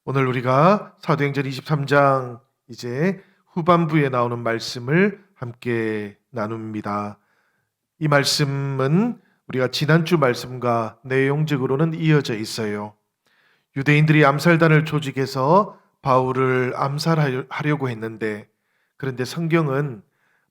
오늘 우리가 사도행전 23장 이제 후반부에 나오는 말씀을 함께 나눕니다. 이 말씀은 우리가 지난주 말씀과 내용적으로는 이어져 있어요. 유대인들이 암살단을 조직해서 바울을 암살하려고 했는데, 그런데 성경은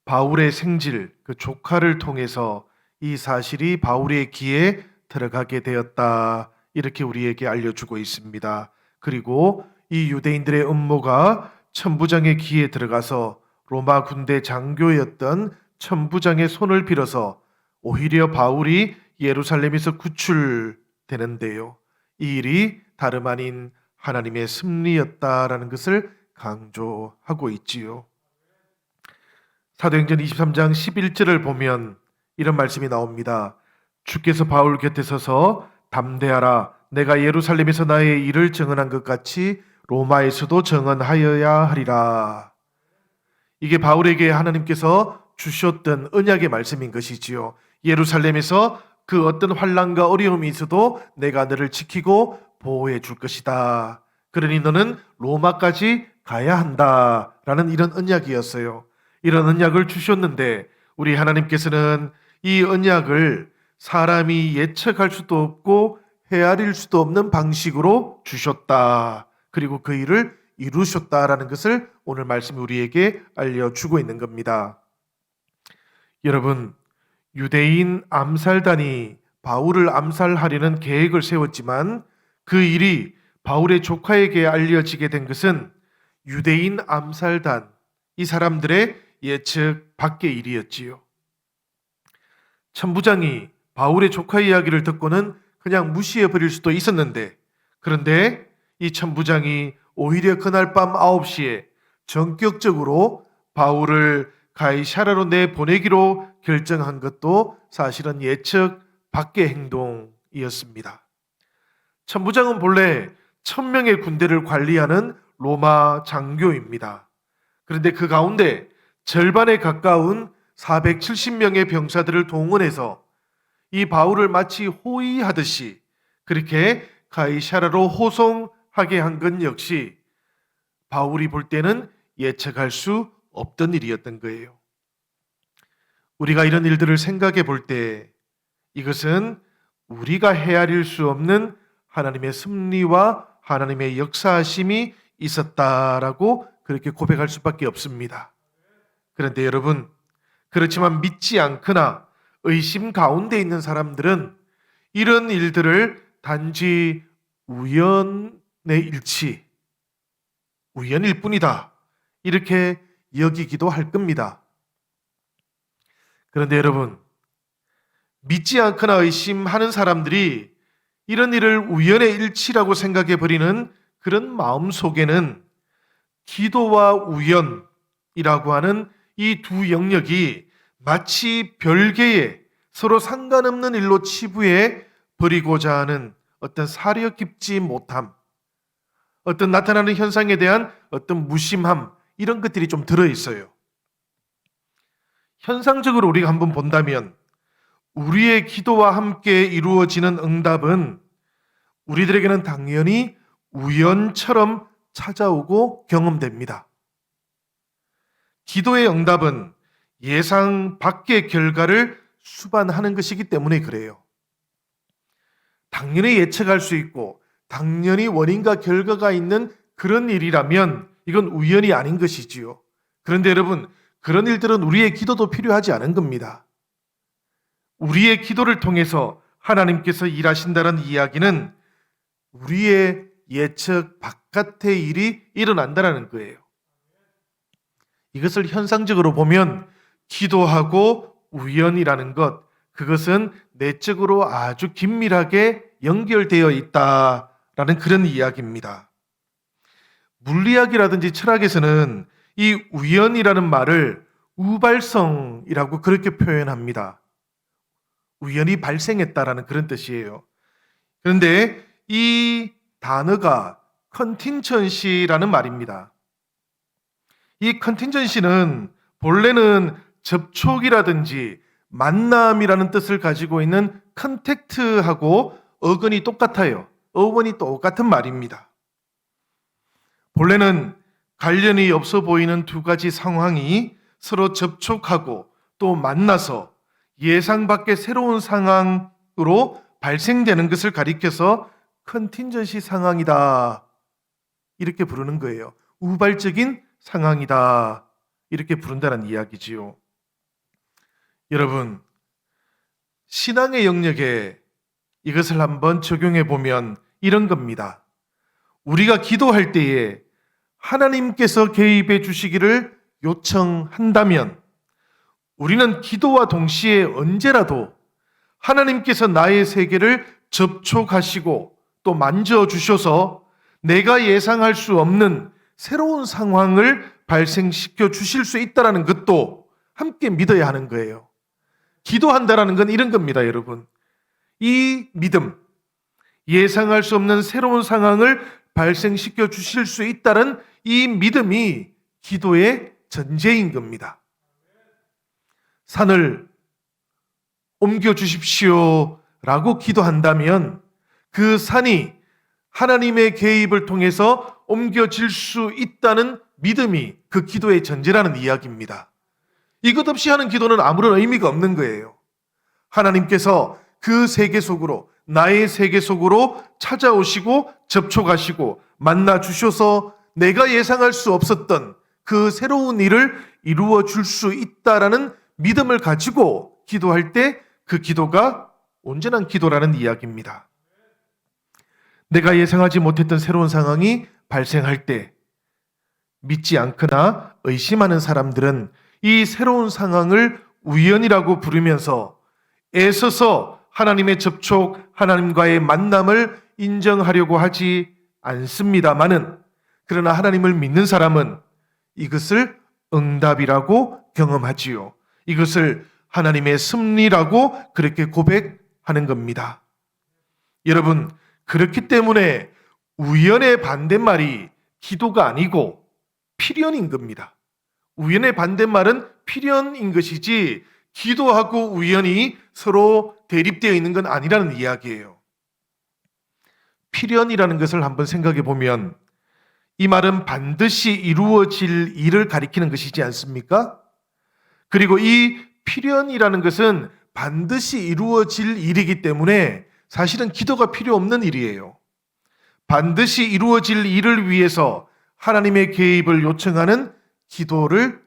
바울의 생질, 그 조카를 통해서 이 사실이 바울의 귀에 들어가게 되었다, 이렇게 우리에게 알려주고 있습니다. 그리고 이 유대인들의 음모가 천부장의 귀에 들어가서 로마 군대 장교였던 천부장의 손을 빌어서 오히려 바울이 예루살렘에서 구출되는데요. 이 일이 다름 아닌 하나님의 섭리였다라는 것을 강조하고 있지요. 사도행전 23장 11절을 보면 이런 말씀이 나옵니다. 주께서 바울 곁에 서서 담대하라, 내가 예루살렘에서 나의 일을 증언한 것 같이 로마에서도 증언하여야 하리라. 이게 바울에게 하나님께서 주셨던 언약의 말씀인 것이지요. 예루살렘에서 그 어떤 환난과 어려움이 있어도 내가 너를 지키고 보호해 줄 것이다. 그러니 너는 로마까지 가야 한다라는 이런 언약이었어요. 이런 언약을 주셨는데 우리 하나님께서는 이 언약을 사람이 예측할 수도 없고 헤아릴 수도 없는 방식으로 주셨다. 그리고 그 일을 이루셨다라는 것을 오늘 말씀이 우리에게 알려주고 있는 겁니다. 여러분, 유대인 암살단이 바울을 암살하려는 계획을 세웠지만 그 일이 바울의 조카에게 알려지게 된 것은 유대인 암살단, 이 사람들의 예측 밖의 일이었지요. 천부장이 바울의 조카 이야기를 듣고는 그냥 무시해 버릴 수도 있었는데, 그런데 이 천부장이 오히려 그날 밤 9시에 전격적으로 바울을 가이사랴로 내보내기로 결정한 것도 사실은 예측 밖의 행동이었습니다. 천부장은 본래 1000명의 군대를 관리하는 로마 장교입니다. 그런데 그 가운데 절반에 가까운 470명의 병사들을 동원해서 이 바울을 마치 호위하듯이 그렇게 가이사랴로 호송하게 한 건 역시 바울이 볼 때는 예측할 수 없던 일이었던 거예요. 우리가 이런 일들을 생각해 볼 때 이것은 우리가 헤아릴 수 없는 하나님의 섭리와 하나님의 역사하심이 있었다라고 그렇게 고백할 수밖에 없습니다. 그런데 여러분, 그렇지만 믿지 않거나 의심 가운데 있는 사람들은 이런 일들을 단지 우연의 일치, 우연일 뿐이다, 이렇게 여기기도 할 겁니다. 그런데 여러분, 믿지 않거나 의심하는 사람들이 이런 일을 우연의 일치라고 생각해 버리는 그런 마음 속에는 기도와 우연이라고 하는 이 두 영역이 마치 별개의 서로 상관없는 일로 치부해 버리고자 하는 어떤 사려 깊지 못함, 어떤 나타나는 현상에 대한 어떤 무심함, 이런 것들이 좀 들어있어요. 현상적으로 우리가 한번 본다면 우리의 기도와 함께 이루어지는 응답은 우리들에게는 당연히 우연처럼 찾아오고 경험됩니다. 기도의 응답은 예상 밖의 결과를 수반하는 것이기 때문에 그래요. 당연히 예측할 수 있고 당연히 원인과 결과가 있는 그런 일이라면 이건 우연이 아닌 것이지요. 그런데 여러분, 그런 일들은 우리의 기도도 필요하지 않은 겁니다. 우리의 기도를 통해서 하나님께서 일하신다는 이야기는 우리의 예측 바깥의 일이 일어난다는 거예요. 이것을 현상적으로 보면 기도하고 우연이라는 것, 그것은 내적으로 아주 긴밀하게 연결되어 있다라는 그런 이야기입니다. 물리학이라든지 철학에서는 이 우연이라는 말을 우발성이라고 그렇게 표현합니다. 우연히 발생했다라는 그런 뜻이에요. 그런데 이 단어가 컨틴전시라는 말입니다. 이 컨틴전시는 본래는 접촉이라든지 만남이라는 뜻을 가지고 있는 컨택트하고 어근이 똑같아요. 어원이 똑같은 말입니다. 본래는 관련이 없어 보이는 두 가지 상황이 서로 접촉하고 또 만나서 예상 밖의 새로운 상황으로 발생되는 것을 가리켜서 컨틴전시 상황이다, 이렇게 부르는 거예요. 우발적인 상황이다, 이렇게 부른다는 이야기지요. 여러분, 신앙의 영역에 이것을 한번 적용해 보면 이런 겁니다. 우리가 기도할 때에 하나님께서 개입해 주시기를 요청한다면 우리는 기도와 동시에 언제라도 하나님께서 나의 세계를 접촉하시고 또 만져주셔서 내가 예상할 수 없는 새로운 상황을 발생시켜 주실 수 있다는 것도 함께 믿어야 하는 거예요. 기도한다라는 건 이런 겁니다, 여러분. 이 믿음, 예상할 수 없는 새로운 상황을 발생시켜 주실 수 있다는 이 믿음이 기도의 전제인 겁니다. 산을 옮겨 주십시오 라고 기도한다면 그 산이 하나님의 개입을 통해서 옮겨질 수 있다는 믿음이 그 기도의 전제라는 이야기입니다. 이것 없이 하는 기도는 아무런 의미가 없는 거예요. 하나님께서 그 세계 속으로, 나의 세계 속으로 찾아오시고 접촉하시고 만나 주셔서 내가 예상할 수 없었던 그 새로운 일을 이루어 줄 수 있다라는 믿음을 가지고 기도할 때 그 기도가 온전한 기도라는 이야기입니다. 내가 예상하지 못했던 새로운 상황이 발생할 때 믿지 않거나 의심하는 사람들은 이 새로운 상황을 우연이라고 부르면서 애써서 하나님의 접촉, 하나님과의 만남을 인정하려고 하지 않습니다마는, 그러나 하나님을 믿는 사람은 이것을 응답이라고 경험하지요. 이것을 하나님의 섭리라고 그렇게 고백하는 겁니다. 여러분, 그렇기 때문에 우연의 반대말이 기도가 아니고 필연인 겁니다. 우연의 반대말은 필연인 것이지 기도하고 우연이 서로 대립되어 있는 건 아니라는 이야기예요. 필연이라는 것을 한번 생각해 보면 이 말은 반드시 이루어질 일을 가리키는 것이지 않습니까? 그리고 이 필연이라는 것은 반드시 이루어질 일이기 때문에 사실은 기도가 필요 없는 일이에요. 반드시 이루어질 일을 위해서 하나님의 개입을 요청하는 기도를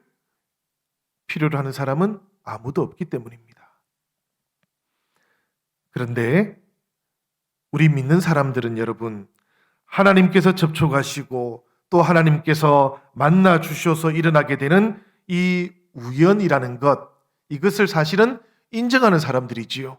필요로 하는 사람은 아무도 없기 때문입니다. 그런데 우리 믿는 사람들은 여러분, 하나님께서 접촉하시고 또 하나님께서 만나 주셔서 일어나게 되는 이 우연이라는 것, 이것을 사실은 인정하는 사람들이지요.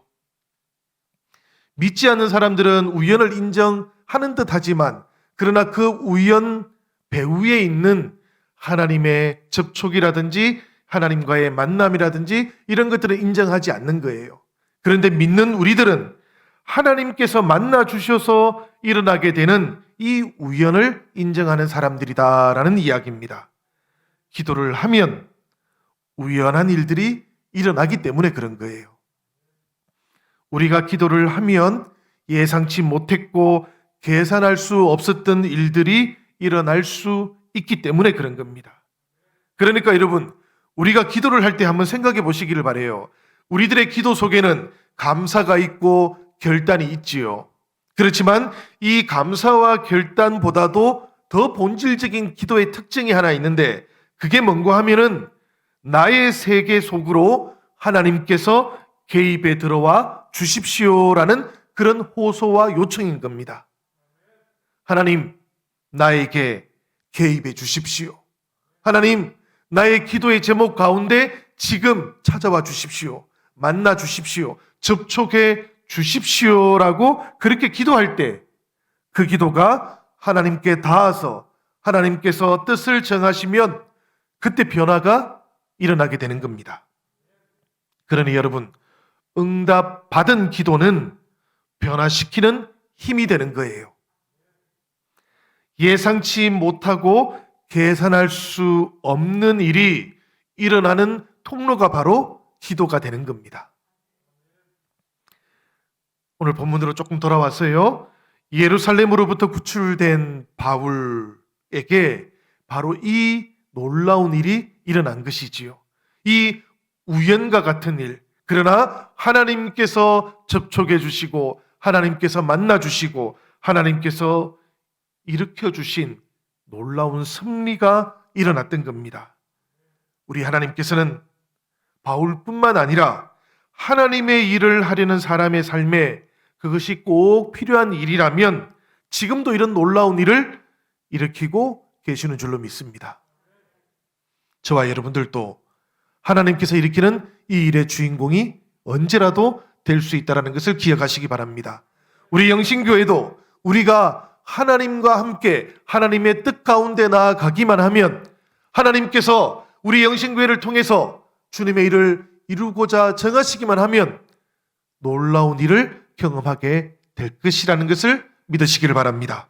믿지 않는 사람들은 우연을 인정하는 듯 하지만 그러나 그 우연 배후에 있는 하나님의 접촉이라든지 하나님과의 만남이라든지 이런 것들을 인정하지 않는 거예요. 그런데 믿는 우리들은 하나님께서 만나 주셔서 일어나게 되는 이 우연을 인정하는 사람들이다라는 이야기입니다. 기도를 하면 우연한 일들이 일어나기 때문에 그런 거예요. 우리가 기도를 하면 예상치 못했고 계산할 수 없었던 일들이 일어날 수 있기 때문에 그런 겁니다. 그러니까 여러분, 우리가 기도를 할 때 한번 생각해 보시기를 바라요. 우리들의 기도 속에는 감사가 있고 결단이 있지요. 그렇지만 이 감사와 결단보다도 더 본질적인 기도의 특징이 하나 있는데, 그게 뭔가 하면은 나의 세계 속으로 하나님께서 개입에 들어와 주십시오라는 그런 호소와 요청인 겁니다. 하나님, 나에게 개입해 주십시오. 하나님, 나의 기도의 제목 가운데 지금 찾아와 주십시오. 만나 주십시오. 접촉해 주십시오라고 그렇게 기도할 때 그 기도가 하나님께 닿아서 하나님께서 뜻을 정하시면 그때 변화가 일어나게 되는 겁니다. 그러니 여러분, 응답 받은 기도는 변화시키는 힘이 되는 거예요. 예상치 못하고 계산할 수 없는 일이 일어나는 통로가 바로 기도가 되는 겁니다. 오늘 본문으로 조금 돌아왔어요. 예루살렘으로부터 구출된 바울, 바로 이 놀라운 일이 일어난 것이지요. 이 우연과 같은 일, 그러나 하나님께서 접촉해 주시고 하나님께서 만나 주시고 하나님께서 일으켜 주신 놀라운 승리가 일어났던 겁니다. 우리 하나님께서는 바울뿐만 아니라 하나님의 일을 하려는 사람의 삶에 그것이 꼭 필요한 일이라면 지금도 이런 놀라운 일을 일으키고 계시는 줄로 믿습니다. 저와 여러분들도 하나님께서 일으키는 이 일의 주인공이 언제라도 될 수 있다는 것을 기억하시기 바랍니다. 우리 영신교회도 우리가 하나님과 함께 하나님의 뜻 가운데 나아가기만 하면 하나님께서 우리 영신교회를 통해서 주님의 일을 이루고자 정하시기만 하면 놀라운 일을 경험하게 될 것이라는 것을 믿으시기를 바랍니다.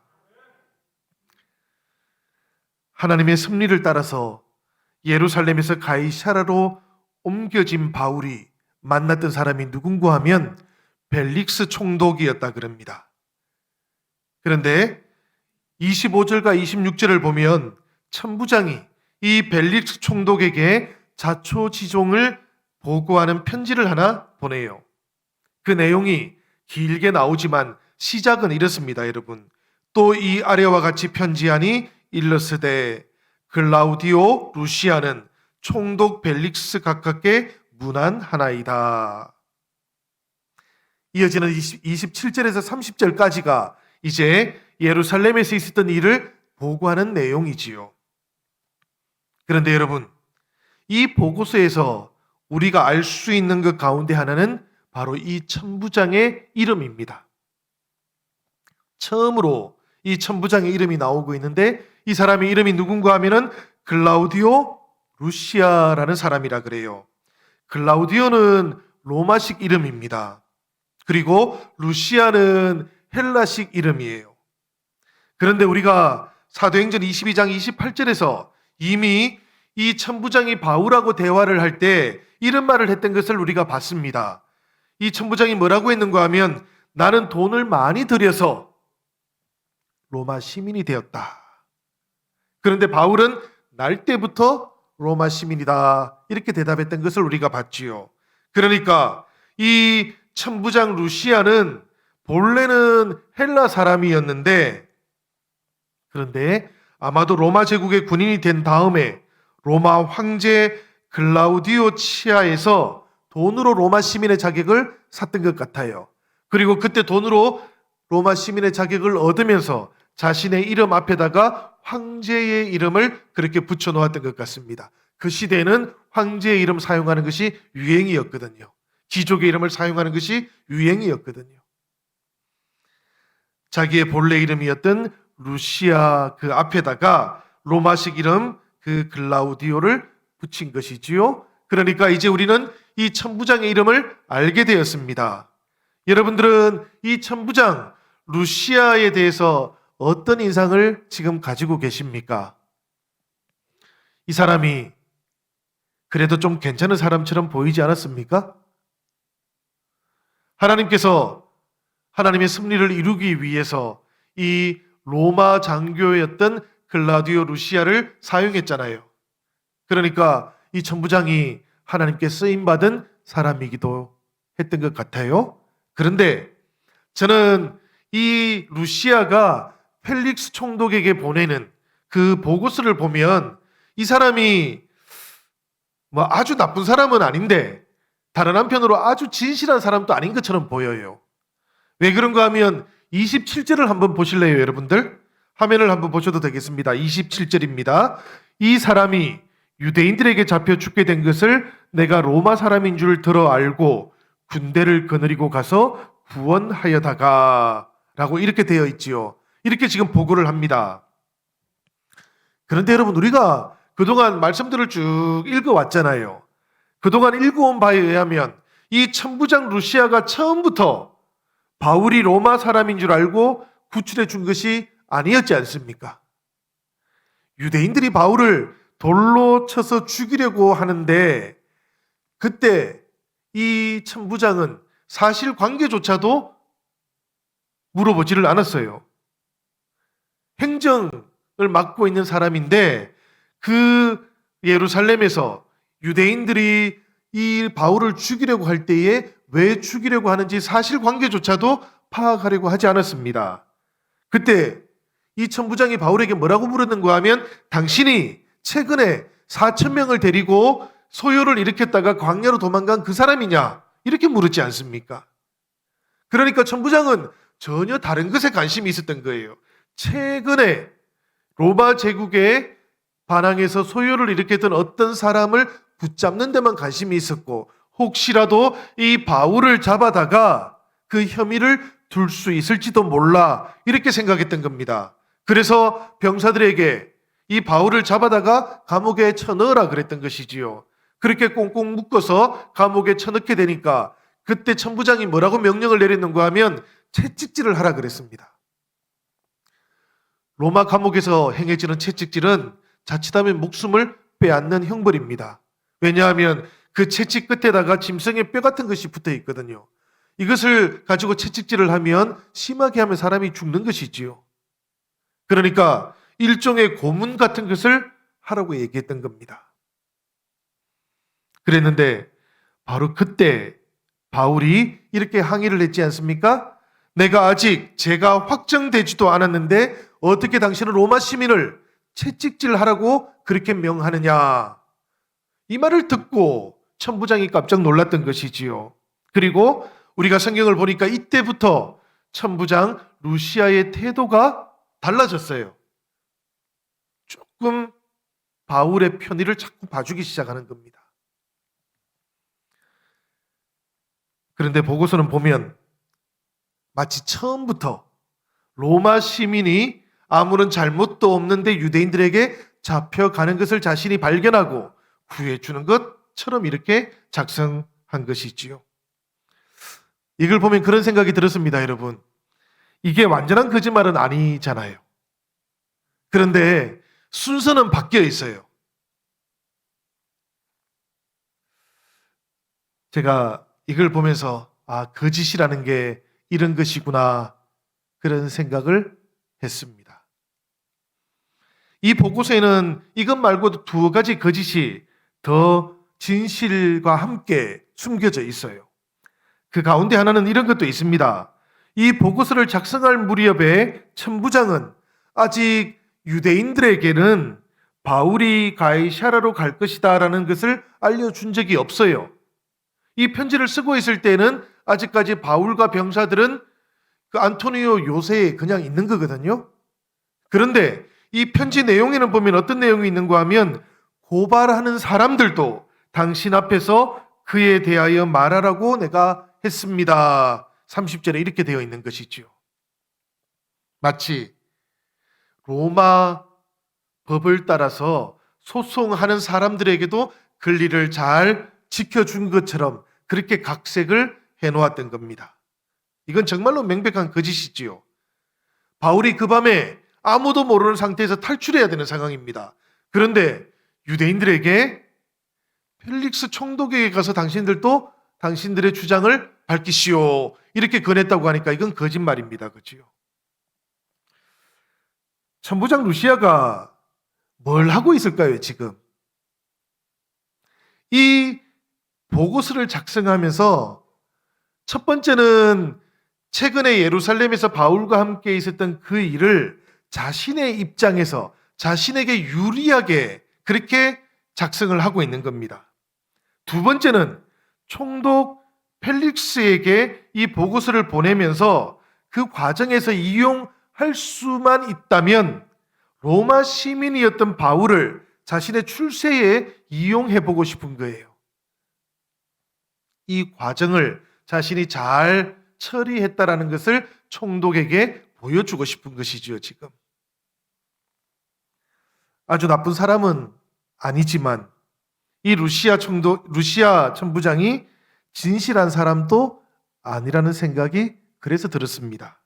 하나님의 섭리를 따라서 예루살렘에서 가이사라로 옮겨진 바울이 만났던 사람이 누군가 하면 벨릭스 총독이었다 그럽니다. 그런데 25절과 26절을 보면 천부장이 이 벨릭스 총독에게 자초지종을 보고하는 편지를 하나 보내요. 그 내용이 길게 나오지만 시작은 이렇습니다, 여러분. 또 이 아래와 같이 편지하니 일러스되 글라우디오 루시아는 총독 벨릭스 가깝게 문안하나이다. 이어지는 27절에서 30절까지가 이제 예루살렘에서 있었던 일을 보고하는 내용이지요. 그런데 여러분, 이 보고서에서 우리가 알 수 있는 것 가운데 하나는 바로 이 천부장의 이름입니다. 처음으로 이 천부장의 이름이 나오고 있는데 이 사람의 이름이 누군가 하면은 글라우디오 루시아라는 사람이라 그래요. 글라우디오는 로마식 이름입니다. 그리고 루시아는 헬라식 이름이에요. 그런데 우리가 사도행전 22장 28절에서 이미 이 천부장이 바울하고 대화를 할 때 이런 말을 했던 것을 우리가 봤습니다. 이 천부장이 뭐라고 했는가 하면 나는 돈을 많이 들여서 로마 시민이 되었다. 그런데 바울은 날 때부터 로마 시민이다. 이렇게 대답했던 것을 우리가 봤지요. 그러니까 이 천부장 루시아는 본래는 헬라 사람이었는데 그런데 아마도 로마 제국의 군인이 된 다음에 로마 황제 글라우디오 치하에서 돈으로 로마 시민의 자격을 샀던 것 같아요. 그리고 그때 돈으로 로마 시민의 자격을 얻으면서 자신의 이름 앞에다가 황제의 이름을 그렇게 붙여놓았던 것 같습니다. 그 시대에는 황제의 이름 사용하는 것이 유행이었거든요. 귀족의 이름을 사용하는 것이 유행이었거든요. 자기의 본래 이름이었던 루시아 그 앞에다가 로마식 이름 그 글라우디오를 붙인 것이지요. 그러니까 이제 우리는 이 천부장의 이름을 알게 되었습니다. 여러분들은 이 천부장 루시아에 대해서 어떤 인상을 지금 가지고 계십니까? 이 사람이 그래도 좀 괜찮은 사람처럼 보이지 않았습니까? 하나님께서 하나님의 섭리를 이루기 위해서 이 로마 장교였던 글라디오 루시아를 사용했잖아요. 그러니까 이 천부장이 하나님께 쓰임받은 사람이기도 했던 것 같아요. 그런데 저는 이 루시아가 펠릭스 총독에게 보내는 그 보고서를 보면 이 사람이 뭐 아주 나쁜 사람은 아닌데 다른 한편으로 아주 진실한 사람도 아닌 것처럼 보여요. 왜 그런가 하면 27절을 한번 보실래요, 여러분들? 화면을 한번 보셔도 되겠습니다. 27절입니다. 이 사람이 유대인들에게 잡혀 죽게 된 것을 내가 로마 사람인 줄 들어 알고 군대를 거느리고 가서 구원하여다가 라고 이렇게 되어 있지요. 이렇게 지금 보고를 합니다. 그런데 여러분, 우리가 그동안 말씀들을 쭉 읽어왔잖아요. 그동안 읽어온 바에 의하면 이 천부장 루시아가 처음부터 바울이 로마 사람인 줄 알고 구출해 준 것이 아니었지 않습니까? 유대인들이 바울을 돌로 쳐서 죽이려고 하는데 그때 이 천부장은 사실관계조차도 물어보지를 않았어요. 행정을 맡고 있는 사람인데 그 예루살렘에서 유대인들이 이 바울을 죽이려고 할 때에 왜 죽이려고 하는지 사실관계조차도 파악하려고 하지 않았습니다. 그때 이 천부장이 바울에게 뭐라고 물었는가 하면 당신이 최근에 4,000명을 데리고 소요를 일으켰다가 광야로 도망간 그 사람이냐? 이렇게 물었지 않습니까? 그러니까 천부장은 전혀 다른 것에 관심이 있었던 거예요. 최근에 로마 제국에 반항해서 소요를 일으켰던 어떤 사람을 붙잡는 데만 관심이 있었고 혹시라도 이 바울을 잡아다가 그 혐의를 둘 수 있을지도 몰라 이렇게 생각했던 겁니다. 그래서 병사들에게 이 바울을 잡아다가 감옥에 쳐넣으라 그랬던 것이지요. 그렇게 꽁꽁 묶어서 감옥에 쳐넣게 되니까 그때 천부장이 뭐라고 명령을 내렸는가 하면 채찍질을 하라 그랬습니다. 로마 감옥에서 행해지는 채찍질은 자칫하면 목숨을 빼앗는 형벌입니다. 왜냐하면 그 채찍 끝에다가 짐승의 뼈 같은 것이 붙어 있거든요. 이것을 가지고 채찍질을 하면 심하게 하면 사람이 죽는 것이지요. 그러니까 일종의 고문 같은 것을 하라고 얘기했던 겁니다. 그랬는데 바로 그때 바울이 이렇게 항의를 했지 않습니까? 내가 아직 죄가 확정되지도 않았는데 어떻게 당신은 로마 시민을 채찍질하라고 그렇게 명하느냐? 이 말을 듣고 천부장이 깜짝 놀랐던 것이지요. 그리고 우리가 성경을 보니까 이때부터 천부장 루시아의 태도가 달라졌어요. 조금 바울의 편의를 자꾸 봐주기 시작하는 겁니다. 그런데 보고서는 보면 마치 처음부터 로마 시민이 아무런 잘못도 없는데 유대인들에게 잡혀가는 것을 자신이 발견하고 구해주는 것처럼 이렇게 작성한 것이지요. 이걸 보면 그런 생각이 들었습니다, 여러분. 이게 완전한 거짓말은 아니잖아요. 그런데 순서는 바뀌어 있어요. 제가 이걸 보면서 거짓이라는 게 이런 것이구나 그런 생각을 했습니다. 이 보고서에는 이것 말고도 두 가지 거짓이 더 진실과 함께 숨겨져 있어요. 그 가운데 하나는 이런 것도 있습니다. 이 보고서를 작성할 무렵에 천부장은 아직 유대인들에게는 바울이 가이사랴로 갈 것이다 라는 것을 알려준 적이 없어요. 이 편지를 쓰고 있을 때는 아직까지 바울과 병사들은 그 안토니오 요새에 그냥 있는 거거든요. 그런데 이 편지 내용에는 보면 어떤 내용이 있는가 하면 고발하는 사람들도 당신 앞에서 그에 대하여 말하라고 내가 했습니다. 30절에 이렇게 되어 있는 것이지요. 마치 로마 법을 따라서 소송하는 사람들에게도 권리를 잘 지켜준 것처럼 그렇게 각색을 해놓았던 겁니다. 이건 정말로 명백한 거짓이지요. 바울이 그 밤에 아무도 모르는 상태에서 탈출해야 되는 상황입니다. 그런데 유대인들에게 펠릭스 총독에게 가서 당신들도 당신들의 주장을 밝히시오 이렇게 권했다고 하니까 이건 거짓말입니다. 그렇지요? 천부장 루시아가 뭘 하고 있을까요, 지금? 이 보고서를 작성하면서 첫 번째는 최근에 예루살렘에서 바울과 함께 있었던 그 일을 자신의 입장에서 자신에게 유리하게 그렇게 작성을 하고 있는 겁니다. 두 번째는 총독 펠릭스에게 이 보고서를 보내면서 그 과정에서 이용할 수만 있다면 로마 시민이었던 바울을 자신의 출세에 이용해보고 싶은 거예요. 이 과정을 자신이 잘 처리했다라는 것을 총독에게 보여주고 싶은 것이지요, 지금. 아주 나쁜 사람은 아니지만 이 루시아 천부장이 진실한 사람도 아니라는 생각이 그래서 들었습니다.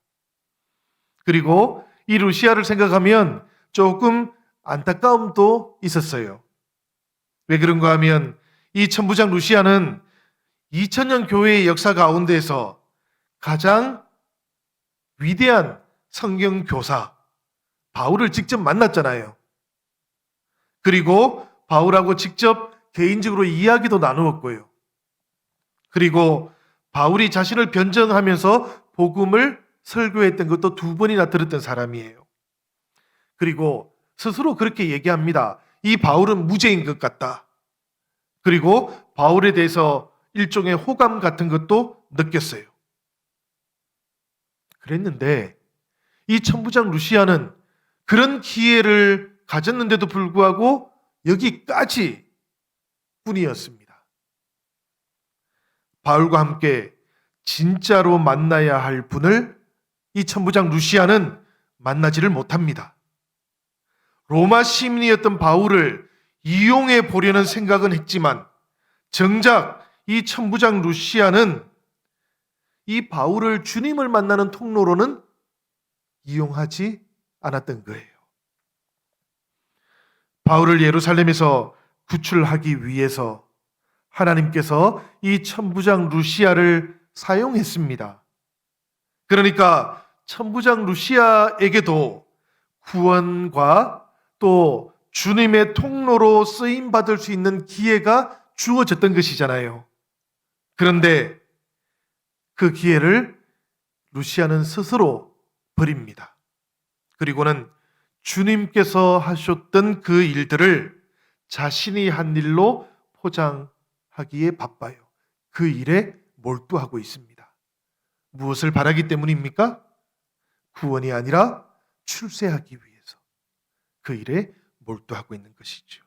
그리고 이 루시아를 생각하면 조금 안타까움도 있었어요. 왜 그런가 하면 이 천부장 루시아는 2000년 교회의 역사 가운데서 가장 위대한 성경 교사, 바울을 직접 만났잖아요. 그리고 바울하고 직접 개인적으로 이야기도 나누었고요. 그리고 바울이 자신을 변증하면서 복음을 설교했던 것도 2번이나 들었던 사람이에요. 그리고 스스로 그렇게 얘기합니다. 이 바울은 무죄인 것 같다. 그리고 바울에 대해서 일종의 호감 같은 것도 느꼈어요. 그랬는데 이 천부장 루시아는 그런 기회를 가졌는데도 불구하고 여기까지 뿐이었습니다. 바울과 함께 진짜로 만나야 할 분을 이 천부장 루시아는 만나지를 못합니다. 로마 시민이었던 바울을 이용해 보려는 생각은 했지만 정작 이 천부장 루시아는 이 바울을 주님을 만나는 통로로는 이용하지 않았던 거예요. 바울을 예루살렘에서 구출하기 위해서 하나님께서 이 천부장 루시아를 사용했습니다. 그러니까 천부장 루시아에게도 구원과 또 주님의 통로로 쓰임받을 수 있는 기회가 주어졌던 것이잖아요. 그런데 그 기회를 루시아는 스스로 버립니다. 그리고는 주님께서 하셨던 그 일들을 자신이 한 일로 포장하기에 바빠요. 그 일에 몰두하고 있습니다. 무엇을 바라기 때문입니까? 구원이 아니라 출세하기 위해서 그 일에 몰두하고 있는 것이죠.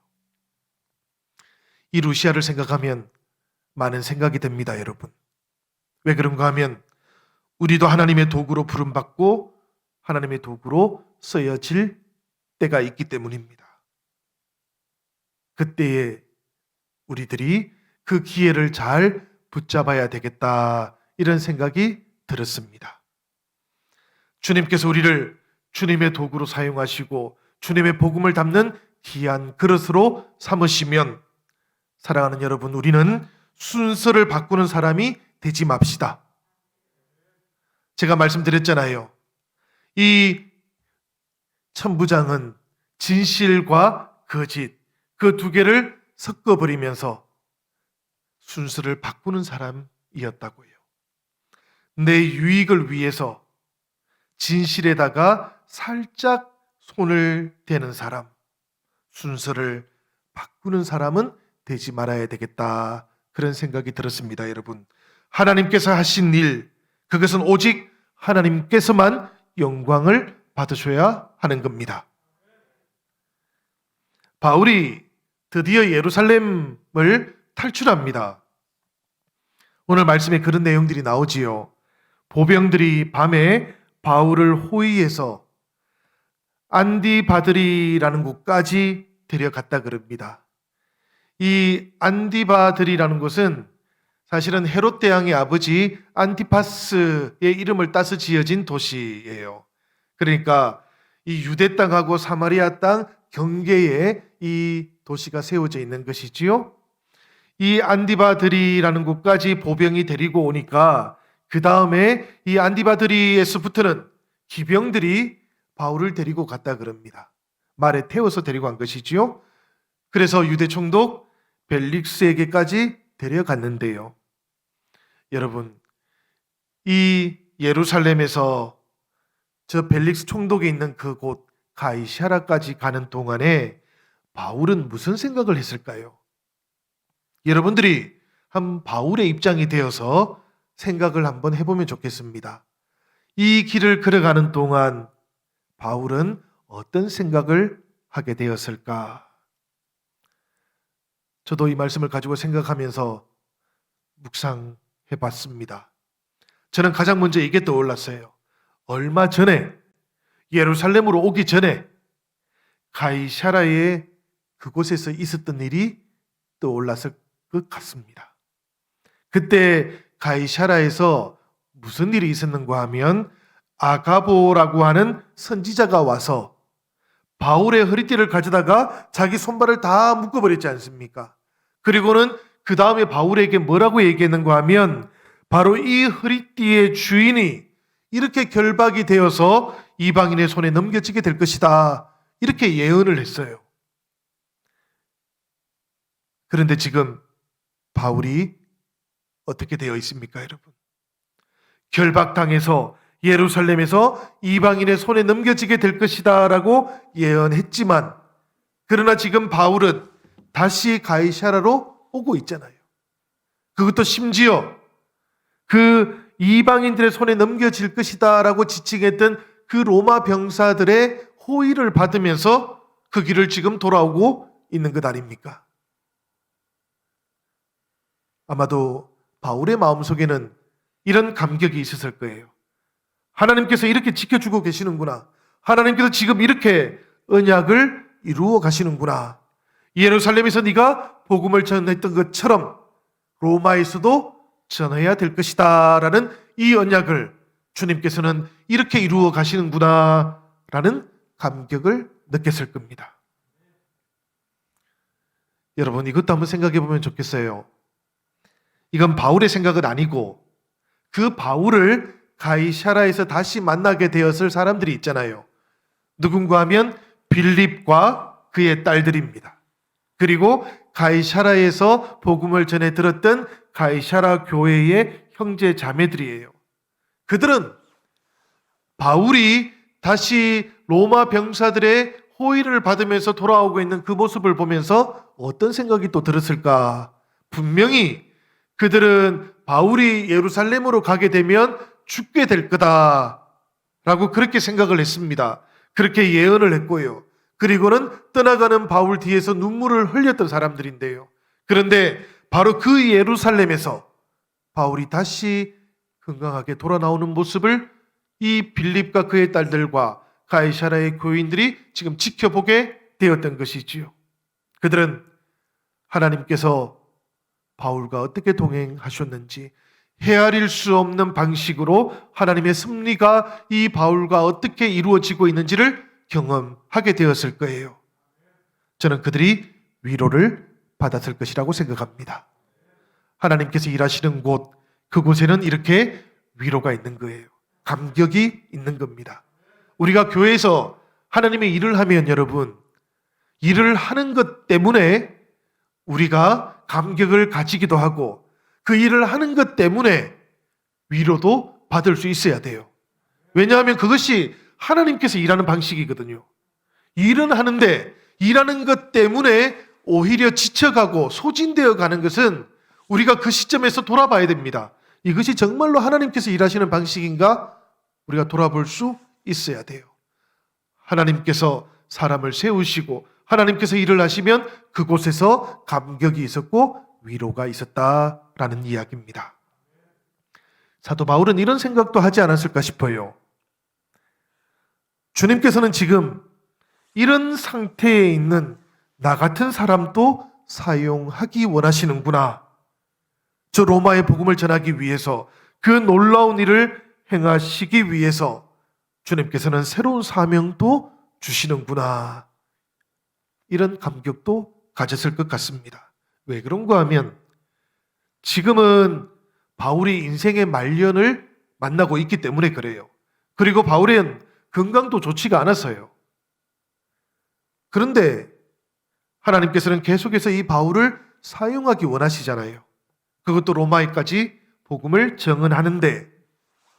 이 루시아를 생각하면 많은 생각이 듭니다, 여러분. 왜 그런가 하면 우리도 하나님의 도구로 부름받고 하나님의 도구로 쓰여질 때가 있기 때문입니다. 그때에 우리들이 그 기회를 잘 붙잡아야 되겠다, 이런 생각이 들었습니다. 주님께서 우리를 주님의 도구로 사용하시고 주님의 복음을 담는 귀한 그릇으로 삼으시면 사랑하는 여러분, 우리는 순서를 바꾸는 사람이 되지 맙시다. 제가 말씀드렸잖아요. 이 천부장은 진실과 거짓, 그 2개를 섞어버리면서 순서를 바꾸는 사람이었다고요. 내 유익을 위해서 진실에다가 살짝 손을 대는 사람, 순서를 바꾸는 사람은 되지 말아야 되겠다, 그런 생각이 들었습니다. 여러분, 하나님께서 하신 일, 그것은 오직 하나님께서만 영광을 받으셔야 하는 겁니다. 바울이 드디어 예루살렘을 탈출합니다. 오늘 말씀에 그런 내용들이 나오지요. 보병들이 밤에 바울을 호위해서 안디바드리라는 곳까지 데려갔다 그럽니다. 이 안디바드리라는 곳은 사실은 헤롯 대왕의 아버지 안티파스의 이름을 따서 지어진 도시예요. 그러니까 이 유대 땅하고 사마리아 땅 경계에 이 도시가 세워져 있는 것이지요. 이 안디바드리라는 곳까지 보병이 데리고 오니까 그 다음에 이 안디바드리에서부터는 기병들이 바울을 데리고 갔다 그럽니다. 말에 태워서 데리고 간 것이지요. 그래서 유대 총독 벨릭스에게까지 데려갔는데요. 여러분, 이 예루살렘에서 저 벨릭스 총독이 있는 그곳 가이사라까지 가는 동안에 바울은 무슨 생각을 했을까요? 여러분들이 한 바울의 입장이 되어서 생각을 한번 해보면 좋겠습니다. 이 길을 걸어가는 동안 바울은 어떤 생각을 하게 되었을까? 저도 이 말씀을 가지고 생각하면서 묵상해 봤습니다. 저는 가장 먼저 이게 떠올랐어요. 얼마 전에 예루살렘으로 오기 전에 가이사라의 그곳에서 있었던 일이 떠올랐을 것 같습니다. 그때 가이사라에서 무슨 일이 있었는가 하면 아가보라고 하는 선지자가 와서 바울의 허리띠를 가져다가 자기 손발을 다 묶어버렸지 않습니까? 그리고는 그 다음에 바울에게 뭐라고 얘기했는가 하면 바로 이 허리띠의 주인이 이렇게 결박이 되어서 이방인의 손에 넘겨지게 될 것이다. 이렇게 예언을 했어요. 그런데 지금 바울이 어떻게 되어 있습니까, 여러분? 결박당해서 예루살렘에서 이방인의 손에 넘겨지게 될 것이다 라고 예언했지만, 그러나 지금 바울은 다시 가이사라로 오고 있잖아요. 그것도 심지어 그 이방인들의 손에 넘겨질 것이다 라고 지칭했던 그 로마 병사들의 호의를 받으면서 그 길을 지금 돌아오고 있는 것 아닙니까? 아마도 바울의 마음속에는 이런 감격이 있었을 거예요. 하나님께서 이렇게 지켜주고 계시는구나. 하나님께서 지금 이렇게 언약을 이루어 가시는구나. 예루살렘에서 네가 복음을 전했던 것처럼 로마에서도 전해야 될 것이다 라는 이 언약을 주님께서는 이렇게 이루어 가시는구나 라는 감격을 느꼈을 겁니다. 여러분, 이것도 한번 생각해 보면 좋겠어요. 이건 바울의 생각은 아니고 그 바울을 가이사라에서 다시 만나게 되었을 사람들이 있잖아요. 누군가 하면 빌립과 그의 딸들입니다. 그리고 가이사라에서 복음을 전해 들었던 가이사라 교회의 형제 자매들이에요. 그들은 바울이 다시 로마 병사들의 호의를 받으면서 돌아오고 있는 그 모습을 보면서 어떤 생각이 또 들었을까? 분명히 그들은 바울이 예루살렘으로 가게 되면 죽게 될 거다라고 그렇게 생각을 했습니다. 그렇게 예언을 했고요. 그리고는 떠나가는 바울 뒤에서 눈물을 흘렸던 사람들인데요. 그런데 바로 그 예루살렘에서 바울이 다시 건강하게 돌아 나오는 모습을 이 빌립과 그의 딸들과 가이사라의 교인들이 지금 지켜보게 되었던 것이지요. 그들은 하나님께서 바울과 어떻게 동행하셨는지, 헤아릴 수 없는 방식으로 하나님의 섭리가 이 바울과 어떻게 이루어지고 있는지를 경험하게 되었을 거예요. 저는 그들이 위로를 받았을 것이라고 생각합니다. 하나님께서 일하시는 곳, 그곳에는 이렇게 위로가 있는 거예요. 감격이 있는 겁니다. 우리가 교회에서 하나님의 일을 하면 여러분, 일을 하는 것 때문에 우리가 감격을 가지기도 하고 그 일을 하는 것 때문에 위로도 받을 수 있어야 돼요. 왜냐하면 그것이 하나님께서 일하는 방식이거든요. 일은 하는데 일하는 것 때문에 오히려 지쳐가고 소진되어 가는 것은 우리가 그 시점에서 돌아봐야 됩니다. 이것이 정말로 하나님께서 일하시는 방식인가? 우리가 돌아볼 수 있어야 돼요. 하나님께서 사람을 세우시고 하나님께서 일을 하시면 그곳에서 감격이 있었고 위로가 있었다라는 이야기입니다. 사도 바울은 이런 생각도 하지 않았을까 싶어요. 주님께서는 지금 이런 상태에 있는 나 같은 사람도 사용하기 원하시는구나. 저 로마의 복음을 전하기 위해서, 그 놀라운 일을 행하시기 위해서 주님께서는 새로운 사명도 주시는구나. 이런 감격도 가졌을 것 같습니다. 왜 그런가 하면 지금은 바울이 인생의 말년을 만나고 있기 때문에 그래요. 그리고 바울은 건강도 좋지가 않았어요. 그런데 하나님께서는 계속해서 이 바울을 사용하기 원하시잖아요. 그것도 로마에까지 복음을 증언하는데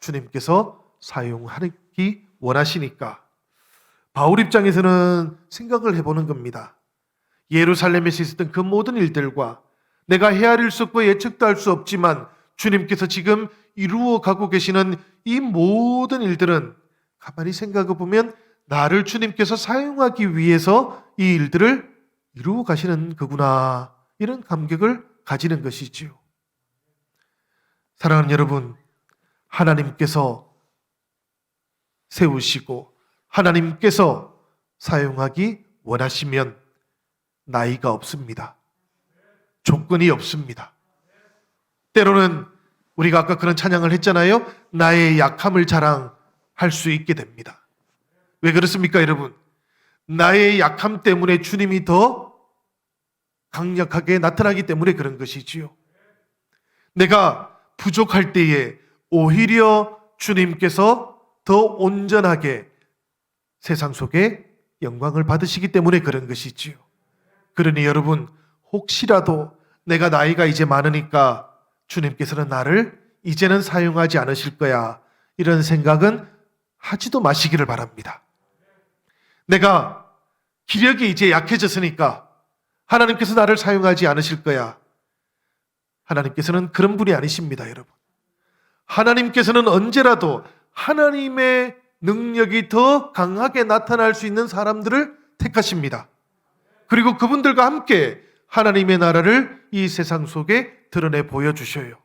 주님께서 사용하기 원하시니까 바울 입장에서는 생각을 해보는 겁니다. 예루살렘에서 있었던 그 모든 일들과 내가 헤아릴 수 없고 예측도 할 수 없지만 주님께서 지금 이루어 가고 계시는 이 모든 일들은 가만히 생각해 보면 나를 주님께서 사용하기 위해서 이 일들을 이루어 가시는 거구나. 이런 감격을 가지는 것이지요. 사랑하는 여러분, 하나님께서 세우시고 하나님께서 사용하기 원하시면 나이가 없습니다. 조건이 없습니다. 때로는 우리가 아까 그런 찬양을 했잖아요. 나의 약함을 자랑할 수 있게 됩니다. 왜 그렇습니까, 여러분? 나의 약함 때문에 주님이 더 강력하게 나타나기 때문에 그런 것이지요. 내가 부족할 때에 오히려 주님께서 더 온전하게 세상 속에 영광을 받으시기 때문에 그런 것이지요. 그러니 여러분, 혹시라도 내가 나이가 이제 많으니까 주님께서는 나를 이제는 사용하지 않으실 거야, 이런 생각은 하지도 마시기를 바랍니다. 내가 기력이 이제 약해졌으니까 하나님께서 나를 사용하지 않으실 거야. 하나님께서는 그런 분이 아니십니다, 여러분. 하나님께서는 언제라도 하나님의 능력이 더 강하게 나타날 수 있는 사람들을 택하십니다. 그리고 그분들과 함께 하나님의 나라를 이 세상 속에 드러내 보여주셔요.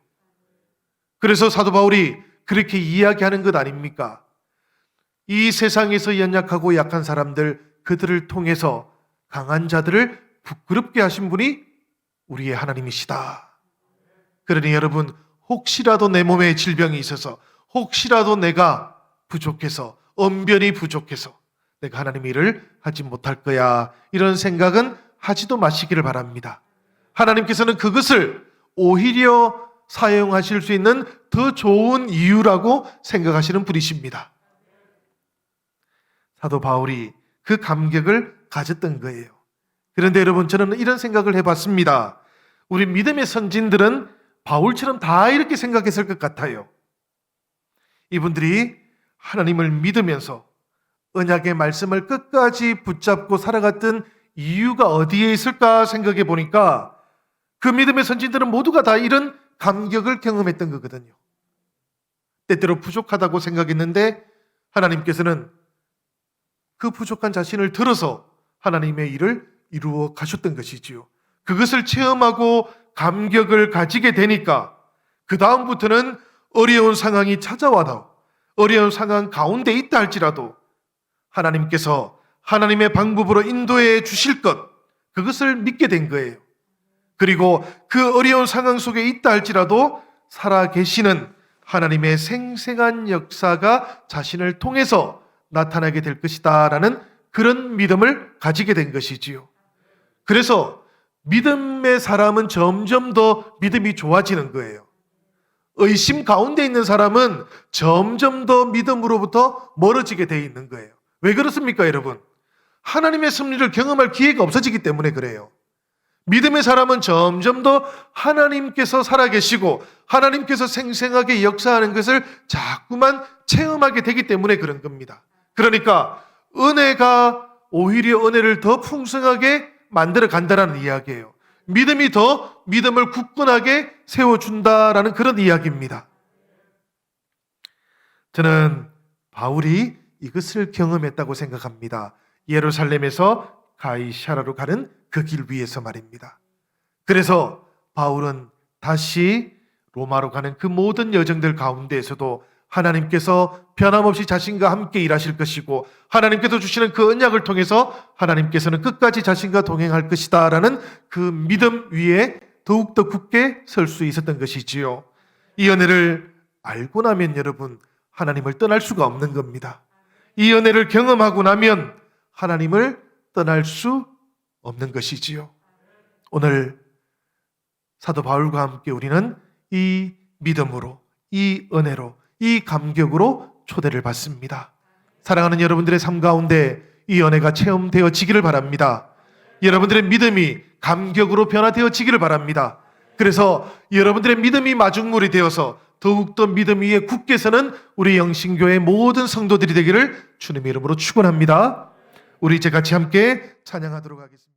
그래서 사도 바울이 그렇게 이야기하는 것 아닙니까? 이 세상에서 연약하고 약한 사람들, 그들을 통해서 강한 자들을 부끄럽게 하신 분이 우리의 하나님이시다. 그러니 여러분, 혹시라도 내 몸에 질병이 있어서, 혹시라도 내가 부족해서, 언변이 부족해서 내가 하나님의 일을 하지 못할 거야, 이런 생각은 하지도 마시기를 바랍니다. 하나님께서는 그것을 오히려 사용하실 수 있는 더 좋은 이유라고 생각하시는 분이십니다. 사도 바울이 그 감격을 가졌던 거예요. 그런데 여러분, 저는 이런 생각을 해봤습니다. 우리 믿음의 선진들은 바울처럼 다 이렇게 생각했을 것 같아요. 이분들이 하나님을 믿으면서 언약의 말씀을 끝까지 붙잡고 살아갔던 이유가 어디에 있을까 생각해 보니까 그 믿음의 선진들은 모두가 다 이런 감격을 경험했던 거거든요. 때때로 부족하다고 생각했는데 하나님께서는 그 부족한 자신을 들어서 하나님의 일을 이루어 가셨던 것이지요. 그것을 체험하고 감격을 가지게 되니까 그 다음부터는 어려운 상황이 찾아와도, 어려운 상황 가운데 있다 할지라도 하나님께서 하나님의 방법으로 인도해 주실 것, 그것을 믿게 된 거예요. 그리고 그 어려운 상황 속에 있다 할지라도 살아계시는 하나님의 생생한 역사가 자신을 통해서 나타나게 될 것이다 라는 그런 믿음을 가지게 된 것이지요. 그래서 믿음의 사람은 점점 더 믿음이 좋아지는 거예요. 의심 가운데 있는 사람은 점점 더 믿음으로부터 멀어지게 돼 있는 거예요. 왜 그렇습니까, 여러분? 하나님의 섭리를 경험할 기회가 없어지기 때문에 그래요. 믿음의 사람은 점점 더 하나님께서 살아계시고 하나님께서 생생하게 역사하는 것을 자꾸만 체험하게 되기 때문에 그런 겁니다. 그러니까 은혜가 오히려 은혜를 더 풍성하게 만들어 간다는 이야기예요. 믿음이 더 믿음을 굳건하게 세워준다라는 그런 이야기입니다. 저는 바울이 이것을 경험했다고 생각합니다. 예루살렘에서 가이사라로 가는 그 길 위에서 말입니다. 그래서 바울은 다시 로마로 가는 그 모든 여정들 가운데에서도 하나님께서 변함없이 자신과 함께 일하실 것이고 하나님께서 주시는 그 언약을 통해서 하나님께서는 끝까지 자신과 동행할 것이다 라는 그 믿음 위에 더욱더 굳게 설 수 있었던 것이지요. 이 은혜를 알고 나면 여러분, 하나님을 떠날 수가 없는 겁니다. 이 은혜를 경험하고 나면 하나님을 떠날 수 없는 것이지요. 오늘 사도 바울과 함께 우리는 이 믿음으로, 이 은혜로, 이 감격으로 초대를 받습니다. 사랑하는 여러분들의 삶 가운데 이 은혜가 체험되어지기를 바랍니다. 여러분들의 믿음이 감격으로 변화되어지기를 바랍니다. 그래서 여러분들의 믿음이 마중물이 되어서 더욱더 믿음 위에 굳게 서는 우리 영신교회 모든 성도들이 되기를 주님의 이름으로 축원합니다. 우리 이제 같이 함께 찬양하도록 하겠습니다.